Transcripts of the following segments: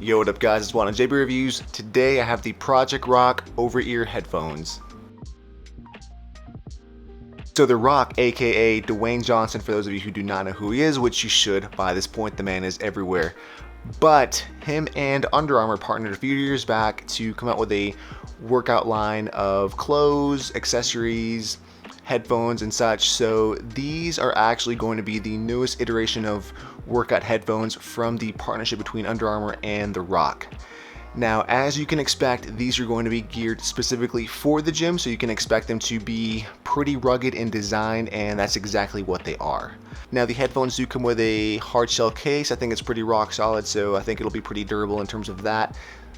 Yo, what up guys, it's Juan on Jbl Reviews. Today I have the Project Rock over-ear headphones. So the Rock, aka Dwayne Johnson, for those of you who do not know who he is, which you should by this point, the man is everywhere. But him and Under Armour partnered a few years back to come out with a workout line of clothes, accessories, headphones and such. So these are actually going to be the newest iteration of workout headphones from the partnership between Under Armour and The Rock. Now, as you can expect, these are going to be geared specifically for the gym, so you can expect them to be pretty rugged in design, and that's exactly what they are. Now, the headphones do come with a hard shell case. I think it's pretty rock solid, so I think it'll be pretty durable in terms of that.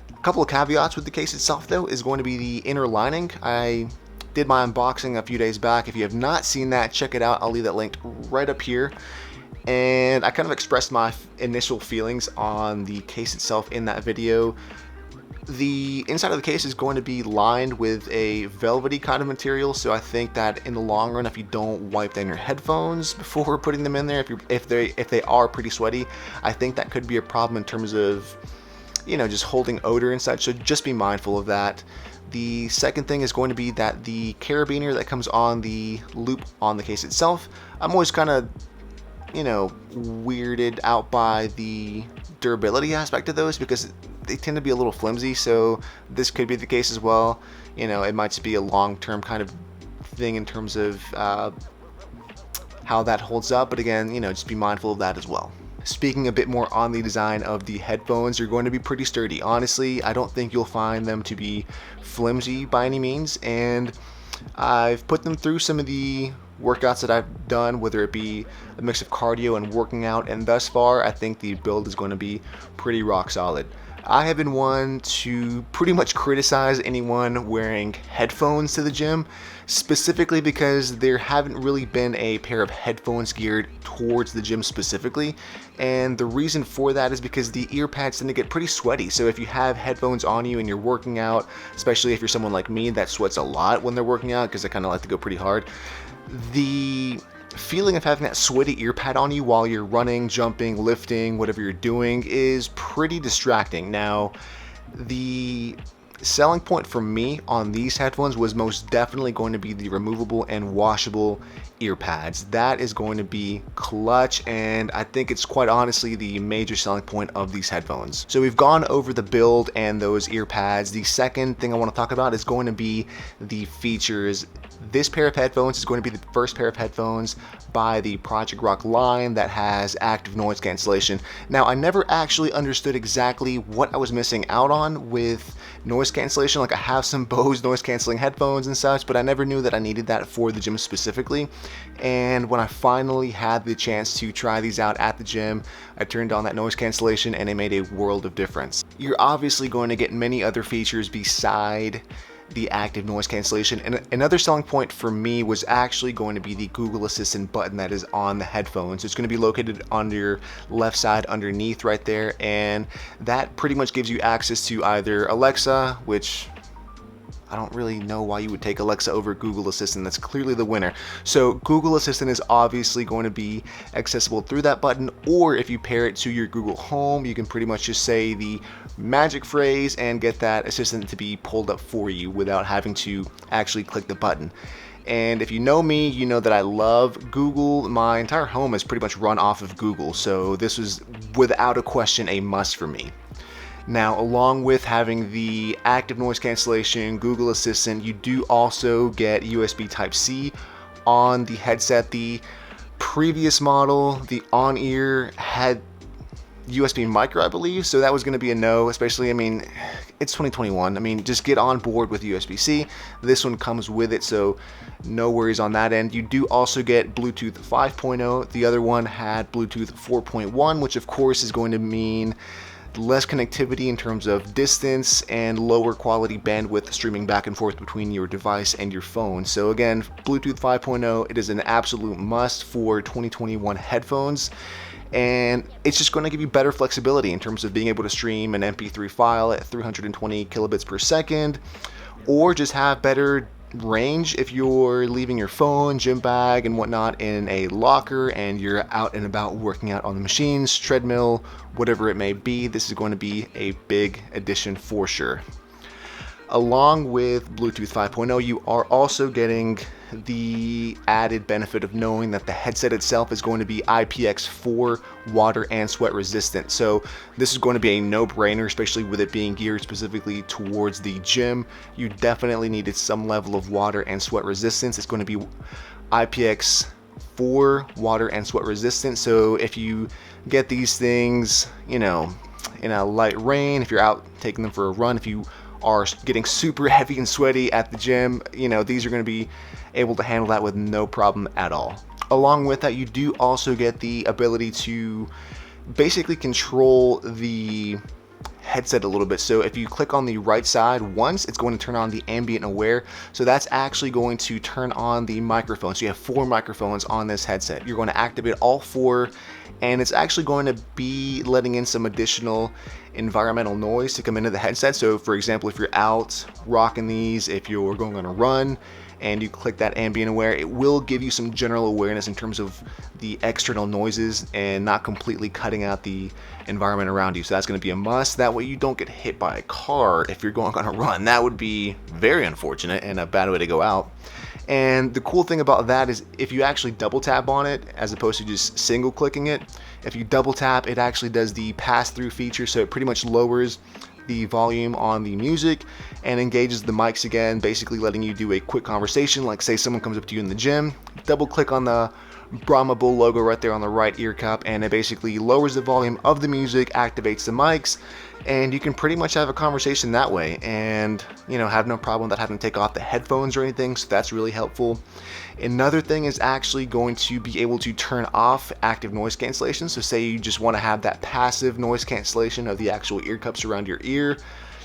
A couple of caveats with the case itself, though, is going to be the inner lining. I did my unboxing a few days back. If you have not seen that, check it out. I'll leave that linked right up here. And I kind of expressed my initial feelings on the case itself in that video. The inside of the case is going to be lined with a velvety kind of material, so I think that in the long run, if you don't wipe down your headphones before putting them in there, if they are pretty sweaty, I think that could be a problem in terms of, you know, just holding odor and such. So just be mindful of that. The second thing is going to be that the carabiner that comes on the loop on the case itself, I'm always kind of, you know, weirded out by the durability aspect of those because they tend to be a little flimsy, so this could be the case as well. You know, it might just be a long-term kind of thing in terms of how that holds up, but again, you know, just be mindful of that as well. Speaking a bit more on the design of the headphones, they're going to be pretty sturdy. Honestly, I don't think you'll find them to be flimsy by any means, and I've put them through some of the workouts that I've done, whether it be a mix of cardio and working out, and thus far I think the build is going to be pretty rock solid. I have been one to pretty much criticize anyone wearing headphones to the gym, specifically because there haven't really been a pair of headphones geared towards the gym specifically, and the reason for that is because the ear pads tend to get pretty sweaty. So if you have headphones on you and you're working out, especially if you're someone like me that sweats a lot when they're working out because I kind of like to go pretty hard, the feeling of having that sweaty ear pad on you while you're running, jumping, lifting, whatever you're doing is pretty distracting. Now, the selling point for me on these headphones was most definitely going to be the removable and washable ear pads. That is going to be clutch, and I think it's quite honestly the major selling point of these headphones. So we've gone over the build and those ear pads. The second thing I want to talk about is going to be the features. This pair of headphones is going to be the first pair of headphones by the Project Rock line that has active noise cancellation. Now, I never actually understood exactly what I was missing out on with noise cancellation. Like, I have some Bose noise canceling headphones and such, but I never knew that I needed that for the gym specifically. And when I finally had the chance to try these out at the gym, I turned on that noise cancellation and it made a world of difference. You're obviously going to get many other features beside the active noise cancellation, and another selling point for me was actually going to be the Google Assistant button that is on the headphones. It's going to be located on your left side underneath right there, and that pretty much gives you access to either Alexa, which I don't really know why you would take Alexa over Google Assistant. That's clearly the winner. So Google Assistant is obviously going to be accessible through that button, or if you pair it to your Google Home, you can pretty much just say the magic phrase and get that assistant to be pulled up for you without having to actually click the button. And if you know me, you know that I love Google. My entire home is pretty much run off of Google, so this was without a question a must for me. Now, along with having the active noise cancellation, Google Assistant, you do also get USB Type-C on the headset. The previous model, the on-ear, had USB micro, I believe, so that was going to be a no, especially, I mean, it's 2021. I mean, just get on board with USB-C. This one comes with it, so no worries on that end. You do also get Bluetooth 5.0. The other one had Bluetooth 4.1, which of course is going to mean less connectivity in terms of distance and lower quality bandwidth streaming back and forth between your device and your phone. So again, Bluetooth 5.0, it is an absolute must for 2021 headphones, and it's just going to give you better flexibility in terms of being able to stream an MP3 file at 320 kilobits per second, or just have better range if you're leaving your phone, gym bag, and whatnot in a locker and you're out and about working out on the machines, treadmill, whatever it may be. This is going to be a big addition for sure. Along with Bluetooth 5.0, you are also getting the added benefit of knowing that the headset itself is going to be IPX4 water and sweat resistant. So this is going to be a no-brainer, especially with it being geared specifically towards the gym. You definitely needed some level of water and sweat resistance. It's going to be IPX4 water and sweat resistant. So if you get these things, in a light rain, if you're out taking them for a run, if you are getting super heavy and sweaty at the gym, these are going to be able to handle that with no problem at all. Along with that, you do also get the ability to basically control the headset a little bit. So if you click on the right side once, it's going to turn on the ambient aware. So that's actually going to turn on the microphone. So you have 4 microphones on this headset. You're going to activate all 4, and it's actually going to be letting in some additional environmental noise to come into the headset. So for example, if you're out rocking these, if you're going on a run and you click that ambient aware, it will give you some general awareness in terms of the external noises and not completely cutting out the environment around you. So that's going to be a must. That way you don't get hit by a car if you're going on a run. That would be very unfortunate and a bad way to go out. And the cool thing about that is if you actually double tap on it, as opposed to just single clicking it, if you double tap, it actually does the pass-through feature. So it pretty much lowers the volume on the music and engages the mics again, basically letting you do a quick conversation. Like say someone comes up to you in the gym, double click on the Brahma Bull logo right there on the right ear cup, and it basically lowers the volume of the music, activates the mics, and you can pretty much have a conversation that way and have no problem without having to take off the headphones or anything. So that's really helpful. Another thing is actually going to be able to turn off active noise cancellation. So say you just want to have that passive noise cancellation of the actual ear cups around your ear,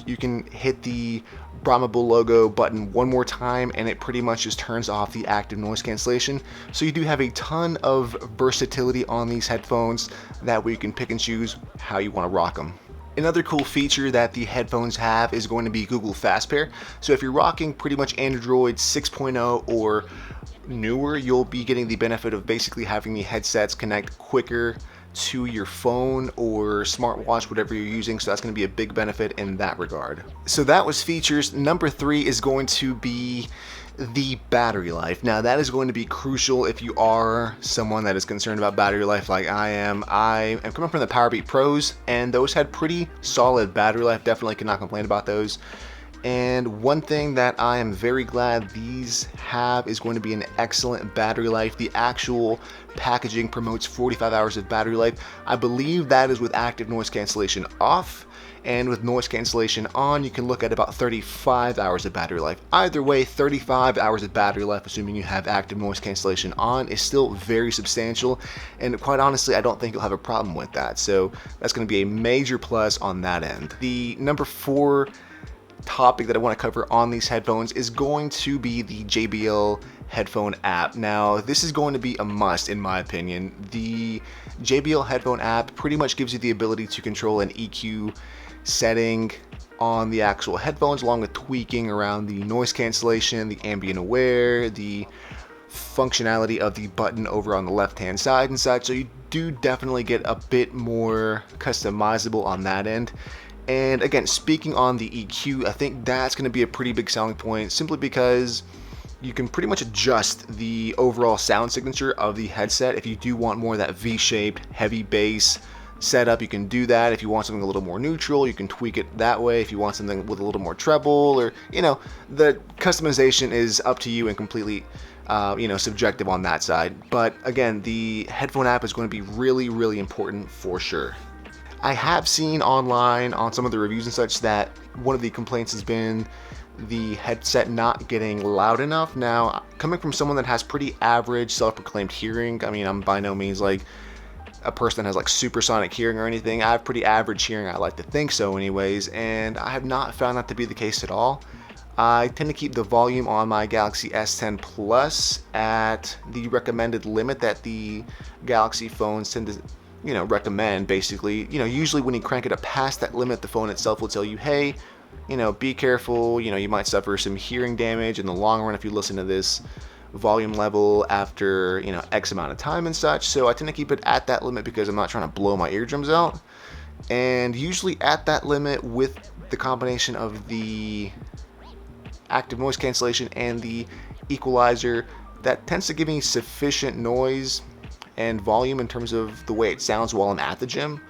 you can hit the Brahma Bull logo button one more time and it pretty much just turns off the active noise cancellation. So you do have a ton of versatility on these headphones. That way you can pick and choose how you want to rock them. Another cool feature that the headphones have is going to be Google Fast Pair. So if you're rocking pretty much Android 6.0 or newer, you'll be getting the benefit of basically having the headsets connect quicker to your phone or smartwatch, whatever you're using. So that's going to be a big benefit in that regard. So that was features. Number 3 is going to be the battery life. Now that is going to be crucial if you are someone that is concerned about battery life like I am. I am coming from the Powerbeat Pros and those had pretty solid battery life. Definitely cannot complain about those. And one thing that I am very glad these have is going to be an excellent battery life. The actual packaging promotes 45 hours of battery life. I believe that is with active noise cancellation off, and with noise cancellation on, you can look at about 35 hours of battery life. Either way, 35 hours of battery life, assuming you have active noise cancellation on, is still very substantial. And quite honestly, I don't think you'll have a problem with that. So that's going to be a major plus on that end. The number 4 topic that I want to cover on these headphones is going to be the Jbl Headphone App. Now, this is going to be a must in my opinion. The Jbl Headphone App pretty much gives you the ability to control an EQ setting on the actual headphones, along with tweaking around the noise cancellation, the ambient aware, the functionality of the button over on the left hand side and such. So you do definitely get a bit more customizable on that end. And again, speaking on the EQ, I think that's going to be a pretty big selling point, simply because you can pretty much adjust the overall sound signature of the headset. If you do want more of that V-shaped heavy bass setup, you can do that. If you want something a little more neutral, you can tweak it that way. If you want something with a little more treble, or the customization is up to you and completely subjective on that side. But again, the headphone app is going to be really, really important for sure. I have seen online on some of the reviews and such that one of the complaints has been the headset not getting loud enough. Now, coming from someone that has pretty average self-proclaimed hearing, I mean, I'm by no means like a person that has like supersonic hearing or anything. I have pretty average hearing, I like to think so anyways, and I have not found that to be the case at all. I tend to keep the volume on my Galaxy S10 Plus at the recommended limit that the Galaxy phones tend to recommend. Basically, usually when you crank it up past that limit, the phone itself will tell you, hey, be careful. You might suffer some hearing damage in the long run if you listen to this volume level after, X amount of time and such. So I tend to keep it at that limit because I'm not trying to blow my eardrums out. And usually at that limit, with the combination of the active noise cancellation and the equalizer, that tends to give me sufficient noise and volume in terms of the way it sounds while I'm at the gym.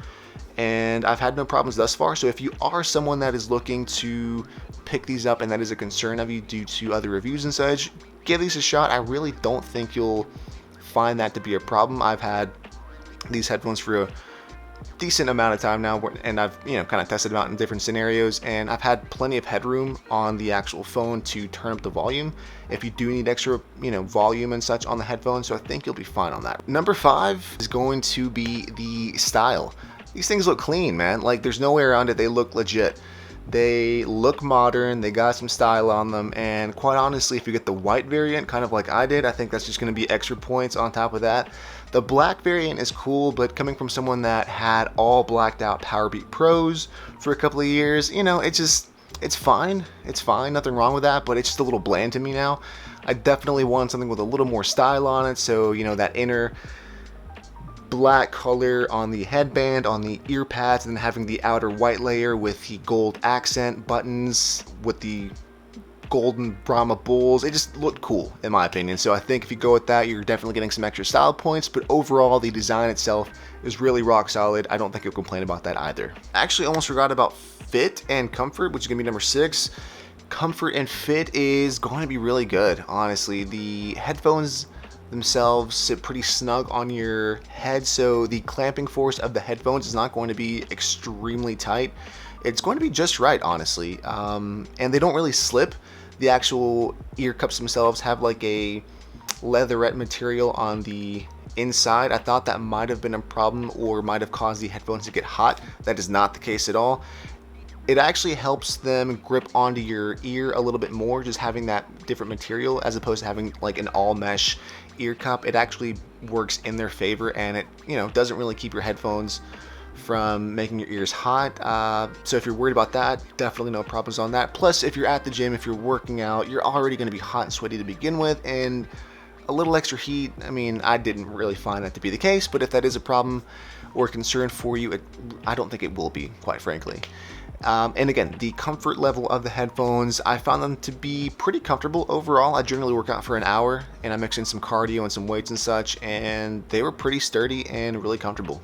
And I've had no problems thus far. So if you are someone that is looking to pick these up and that is a concern of you due to other reviews and such, give these a shot. I really don't think you'll find that to be a problem. I've had these headphones for a decent amount of time now, and I've kind of tested them out in different scenarios, and I've had plenty of headroom on the actual phone to turn up the volume if you do need extra volume and such on the headphones. So I think you'll be fine on that. Number 5 is going to be the style. These things look clean, man. Like, there's no way around it. They look legit. They look modern, they got some style on them, and quite honestly, if you get the white variant, kind of like I did, I think that's just going to be extra points on top of that. The black variant is cool, but coming from someone that had all blacked out Powerbeat Pros for a couple of years, it's fine. It's fine, nothing wrong with that, but it's just a little bland to me now. I definitely want something with a little more style on it, so that inner black color on the headband, on the ear pads, and then having the outer white layer with the gold accent buttons with the golden Brahma bulls. It just looked cool in my opinion. So I think if you go with that, you're definitely getting some extra style points, but overall the design itself is really rock solid. I don't think you'll complain about that either. I actually almost forgot about fit and comfort, which is gonna be number 6. Comfort and fit is going to be really good, honestly. The headphones themselves sit pretty snug on your head, so the clamping force of the headphones is not going to be extremely tight. It's going to be just right, honestly. And they don't really slip. The actual ear cups themselves have like a leatherette material on the inside. I thought that might have been a problem or might have caused the headphones to get hot. That is not the case at all. It actually helps them grip onto your ear a little bit more, just having that different material as opposed to having like an all mesh ear cup. It actually works in their favor, and it doesn't really keep your headphones from making your ears hot. So if you're worried about that, definitely no problems on that. Plus, if you're at the gym, if you're working out, you're already going to be hot and sweaty to begin with, and a little extra heat, I didn't really find that to be the case, but if that is a problem or concern for you, I don't think it will be, quite frankly. And again, the comfort level of the headphones, I found them to be pretty comfortable overall. I generally work out for an hour, and I mix in some cardio and some weights and such, and they were pretty sturdy and really comfortable.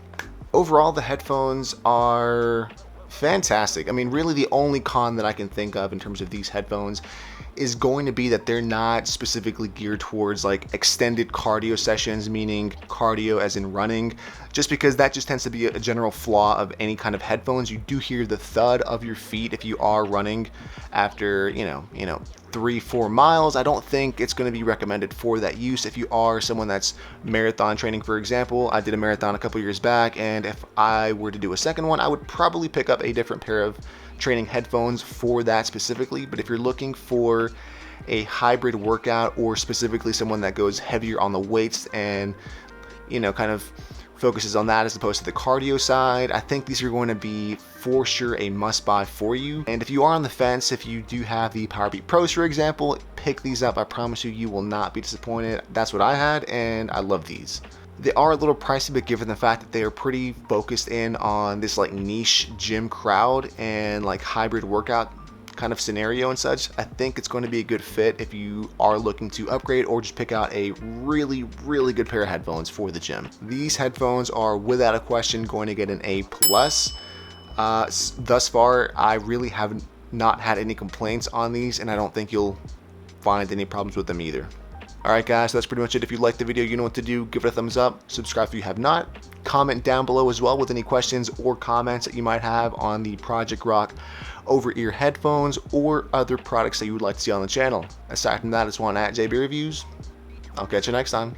Overall, the headphones are fantastic. Really the only con that I can think of in terms of these headphones is going to be that they're not specifically geared towards like extended cardio sessions, meaning cardio as in running, just because that just tends to be a general flaw of any kind of headphones. You do hear the thud of your feet if you are running after 3-4 miles. I don't think it's going to be recommended for that use. If you are someone that's marathon training, for example, I did a marathon a couple years back, and if I were to do a second one, I would probably pick up a different pair of training headphones for that specifically. But if you're looking for a hybrid workout, or specifically someone that goes heavier on the weights and kind of focuses on that as opposed to the cardio side, I think these are going to be for sure a must buy for you. And if you are on the fence, if you do have the Powerbeat Pros, for example, pick these up. I promise you will not be disappointed. That's what I had, and I love these. They are a little pricey, but given the fact that they are pretty focused in on this like niche gym crowd and like hybrid workout kind of scenario and such, I think it's going to be a good fit if you are looking to upgrade or just pick out a really good pair of headphones for the gym. These headphones are without a question going to get an A+. Thus far, I really have not had any complaints on these, and I don't think you'll find any problems with them either. Alright guys, so that's pretty much it. If you liked the video, you know what to do. Give it a thumbs up, subscribe if you have not, comment down below as well with any questions or comments that you might have on the Project Rock over-ear headphones or other products that you would like to see on the channel. Aside from that, it's one at Jbl Reviews. I'll catch you next time.